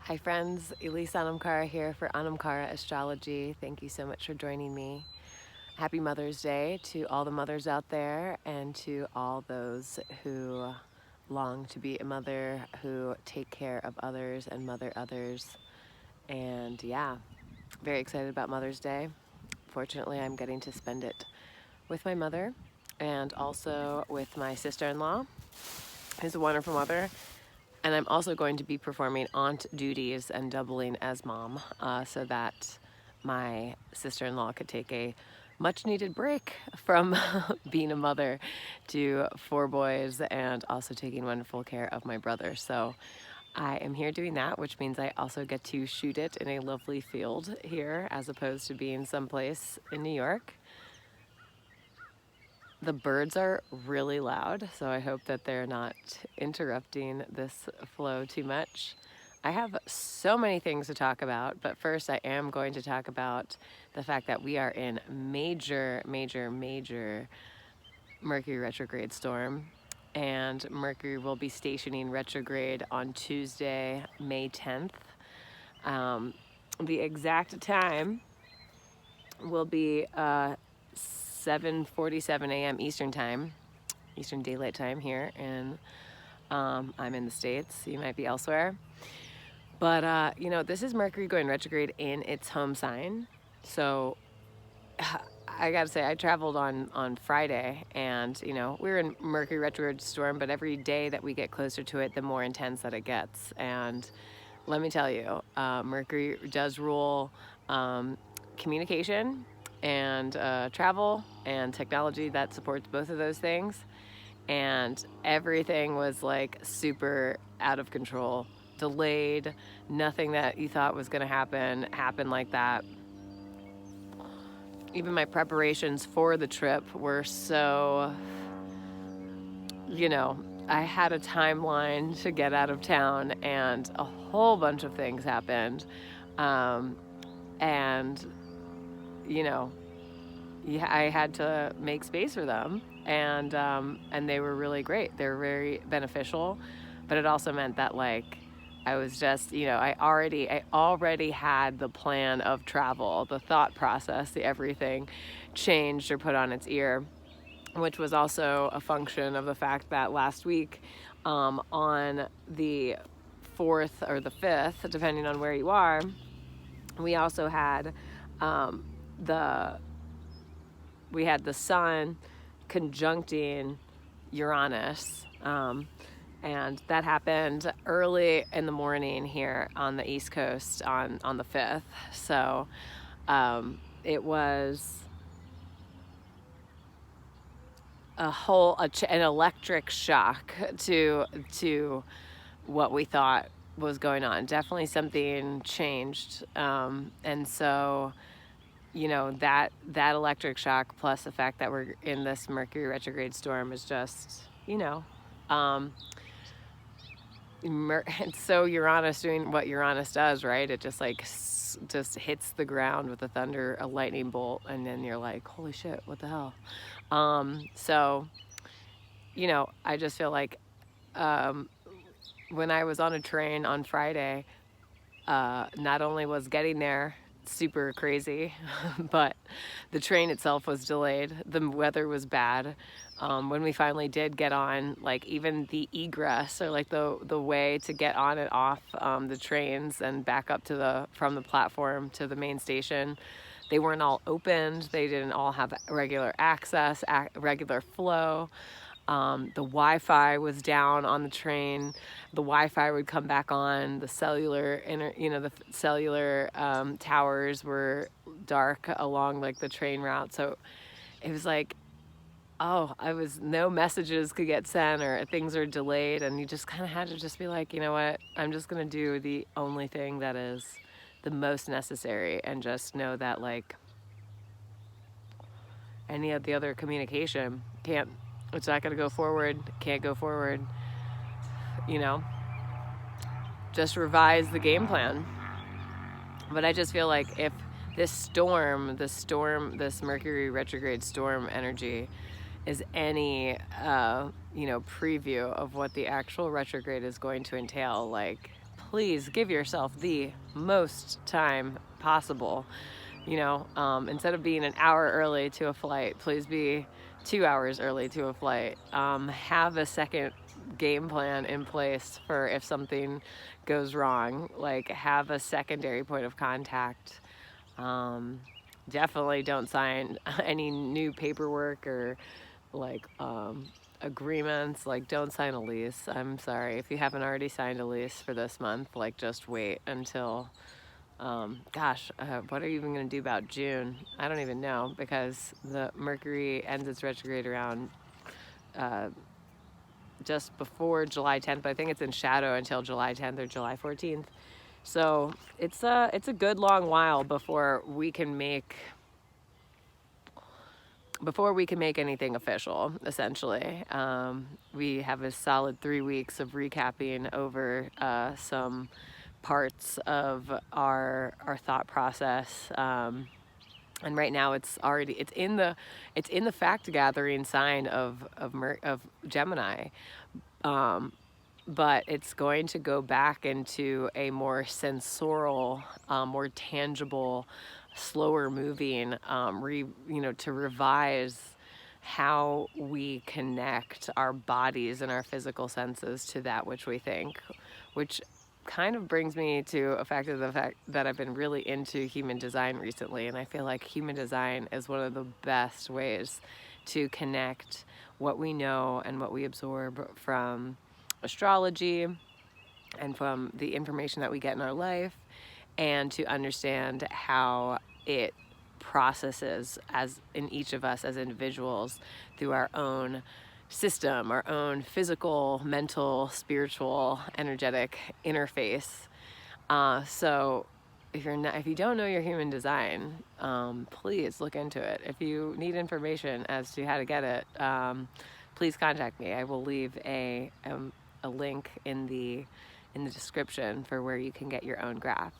Hi friends, Elise Anamkara here for Anamkara Astrology. Thank you so much for joining me. Happy Mother's Day to all the mothers out there and to all those who long to be a mother, who take care of others and mother others. And yeah, very excited about Mother's Day. Fortunately, I'm getting to spend it with my mother and also with my sister-in-law, who's a wonderful mother. And I'm also going to be performing aunt duties and doubling as mom so that my sister-in-law could take a much needed break from being a mother to 4 boys and also taking wonderful care of my brother. So I am here doing that, which means I also get to shoot it in a lovely field here as opposed to being someplace in New York. The birds are really loud, so I hope that they're not interrupting this flow too much. I have so many things to talk about, but first I am going to talk about the fact that we are in major Mercury retrograde storm, and Mercury will be stationing retrograde on Tuesday, May 10th. The exact time will be 7:47 a.m. Eastern Time, Eastern Daylight Time here, and I'm in the States. You might be elsewhere. But, you know, this is Mercury going retrograde in its home sign. So I gotta say, I traveled on Friday, and, you know, we're in Mercury retrograde storm, but every day that we get closer to it, the more intense that it gets. And let me tell you, Mercury does rule communication and travel and technology that supports both of those things. And everything was like super out of control, delayed. Nothing that you thought was going to happen happened like that. Even my preparations for the trip were so, you know, I had a timeline to get out of town, and a whole bunch of things happened. And, you know, I had to make space for them, and they were really great. They were very beneficial, but it also meant that, like, I was just, you know, I already had the plan of travel, the thought process, the everything changed or put on its ear, which was also a function of the fact that last week, on the 4th or the 5th, depending on where you are, we also had we had the sun conjuncting Uranus, and that happened early in the morning here on the East Coast on the 5th. So it was an electric shock to what we thought was going on. Definitely something changed, and so, you know, that electric shock plus the fact that we're in this Mercury retrograde storm is just, you know, it's so Uranus doing what Uranus does, right? It just like just hits the ground with a lightning bolt, and then you're like, holy shit, what the hell? So, you know, I just feel like when I was on a train on Friday, not only was getting there super crazy, but the train itself was delayed. The weather was bad. When we finally did get on, like, even the egress, or like the way to get on and off the trains and back up from the platform to the main station, they weren't all opened. They didn't all have regular access, regular flow. The Wi-Fi was down on the train. The Wi-Fi would come back on. The cellular towers were dark along like the train route. So it was like, no messages could get sent, or things are delayed, and you just kind of had to just be like, you know what? I'm just gonna do the only thing that is the most necessary, and just know that, like, any of the other communication it's not going to go forward, can't go forward, you know, just revise the game plan. But I just feel like if this Mercury retrograde storm energy is any, you know, preview of what the actual retrograde is going to entail, like, please give yourself the most time possible. Instead of being an hour early to a flight, please be 2 hours early to a flight. Have a second game plan in place for if something goes wrong. Like, have a secondary point of contact. Definitely don't sign any new paperwork or like agreements. Like, don't sign a lease. I'm sorry if you haven't already signed a lease for this month. Like, just wait until what are you even going to do about June? I don't even know, because the Mercury ends its retrograde around just before July 10th, but I think it's in shadow until July 10th or July 14th. So it's a good long while before we can make anything official, essentially. We have a solid 3 weeks of recapping over some parts of our thought process. And right now it's in the fact gathering sign of Gemini. But it's going to go back into a more sensorial, more tangible, slower moving, to revise how we connect our bodies and our physical senses to that which we think, which kind of brings me to the fact that I've been really into human design recently, and I feel like human design is one of the best ways to connect what we know and what we absorb from astrology and from the information that we get in our life, and to understand how it processes as in each of us as individuals through our own system, our own physical, mental, spiritual, energetic interface. So if you don't know your human design, please look into it. If you need information as to how to get it, please contact me. I will leave a link in the description for where you can get your own graph.